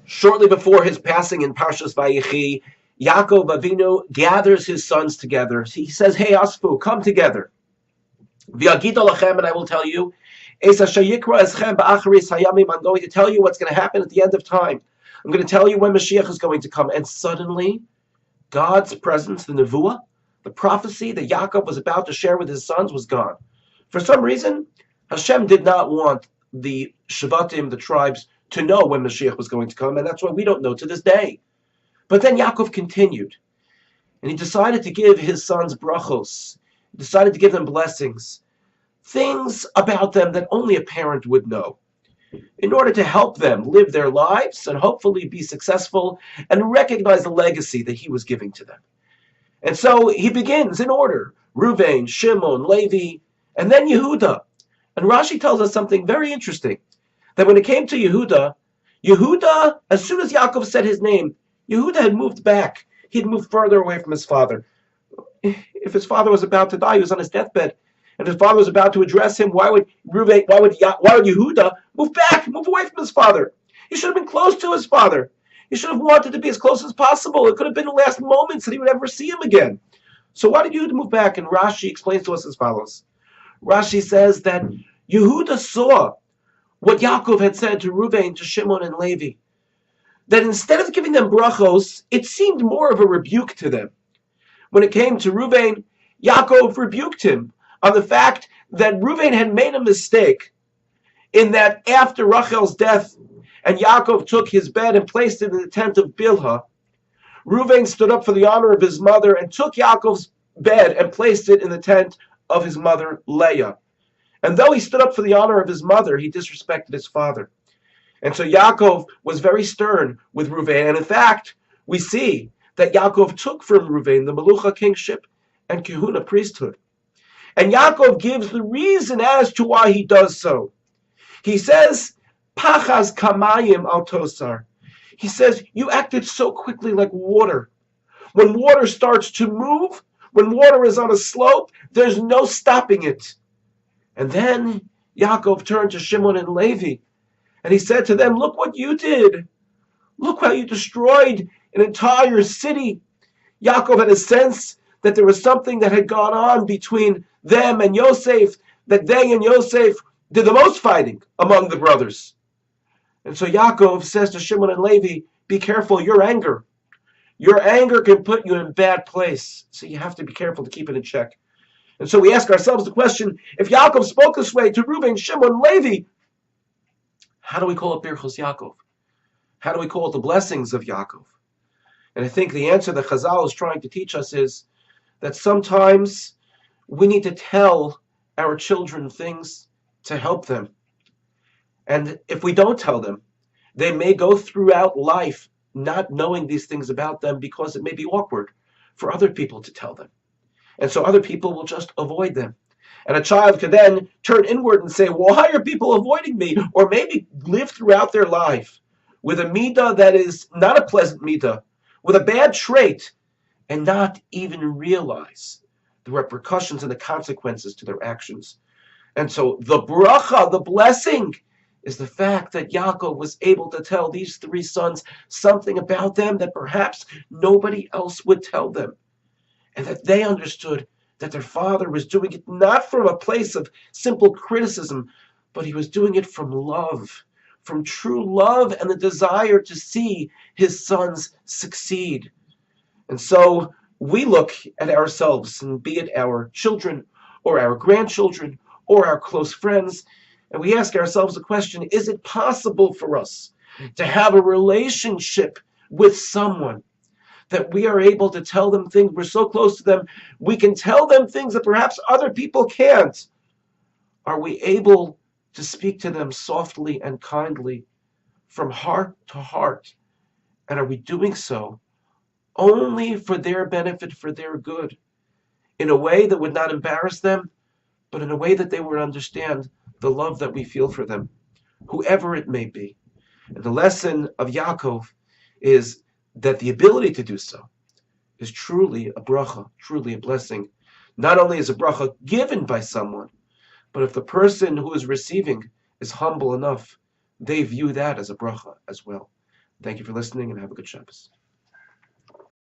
Shortly before his passing in Parshas Vayechi, Yaakov Avinu gathers his sons together. He says, "Hey, Asfu, come together. V'yagid lachem, and I will tell you. I'm going to tell you what's going to happen at the end of time. I'm going to tell you when Mashiach is going to come." And suddenly, God's presence, the nevuah, the prophecy that Yaakov was about to share with his sons, was gone. For some reason, Hashem did not want the Shvatim, the tribes, to know when Mashiach was going to come, and that's why we don't know to this day. But then Yaakov continued, and he decided to give his sons brachos. He decided to give them blessings, things about them that only a parent would know, in order to help them live their lives and hopefully be successful and recognize the legacy that he was giving to them. And so he begins in order: Reuven, Shimon, Levi, and then Yehuda. And Rashi tells us something very interesting, that when it came to Yehuda, as soon as Yaakov said his name, Yehuda had moved back. He had moved further away from his father. If his father was about to die, he was on his deathbed, and his father was about to address him, why would Yehuda move back, move away from his father? He should have been close to his father. He should have wanted to be as close as possible. It could have been the last moments that he would ever see him again. So why did Yehuda move back? And Rashi explains to us as follows. Rashi says that Yehuda saw what Yaakov had said to Reuven, to Shimon, and Levi, that instead of giving them brachos, it seemed more of a rebuke to them. When it came to Reuven, Yaakov rebuked him on the fact that Reuven had made a mistake, in that after Rachel's death and Yaakov took his bed and placed it in the tent of Bilhah, Reuven stood up for the honor of his mother and took Yaakov's bed and placed it in the tent of his mother Leah. And though he stood up for the honor of his mother, he disrespected his father. And so Yaakov was very stern with Reuven. And in fact, we see that Yaakov took from Reuven the Melucha kingship and Kehuna priesthood. And Yaakov gives the reason as to why he does so. He says, Pachas kamayim al tosar. He says, you acted so quickly like water. When water starts to move, when water is on a slope, there's no stopping it. And then Yaakov turned to Shimon and Levi, and he said to them, look what you did. Look how you destroyed an entire city. Yaakov had a sense that there was something that had gone on between them and Yosef, that they and Yosef did the most fighting among the brothers. And so Yaakov says to Shimon and Levi, be careful, your anger can put you in a bad place. So you have to be careful to keep it in check. And so we ask ourselves the question, if Yaakov spoke this way to Reuven, Shimon, Levi, how do we call it Birchos Yaakov? How do we call it the blessings of Yaakov? And I think the answer that Chazal is trying to teach us is that sometimes we need to tell our children things to help them. And if we don't tell them, they may go throughout life not knowing these things about them because it may be awkward for other people to tell them. And so other people will just avoid them. And a child could then turn inward and say, why are people avoiding me? Or maybe live throughout their life with a midah that is not a pleasant midah, with a bad trait, and not even realize the repercussions and the consequences to their actions. And so the bracha, the blessing, is the fact that Yaakov was able to tell these three sons something about them that perhaps nobody else would tell them. And that they understood that their father was doing it not from a place of simple criticism, but he was doing it from love, from true love and the desire to see his sons succeed. And so we look at ourselves, and be it our children or our grandchildren or our close friends, and we ask ourselves the question, is it possible for us to have a relationship with someone that we are able to tell them things, we're so close to them, we can tell them things that perhaps other people can't? Are we able to speak to them softly and kindly, from heart to heart? And are we doing so only for their benefit, for their good, in a way that would not embarrass them, but in a way that they would understand the love that we feel for them, whoever it may be? And the lesson of Yaakov is that the ability to do so is truly a bracha, truly a blessing. Not only is a bracha given by someone, but if the person who is receiving is humble enough, they view that as a bracha as well. Thank you for listening and have a good Shabbos.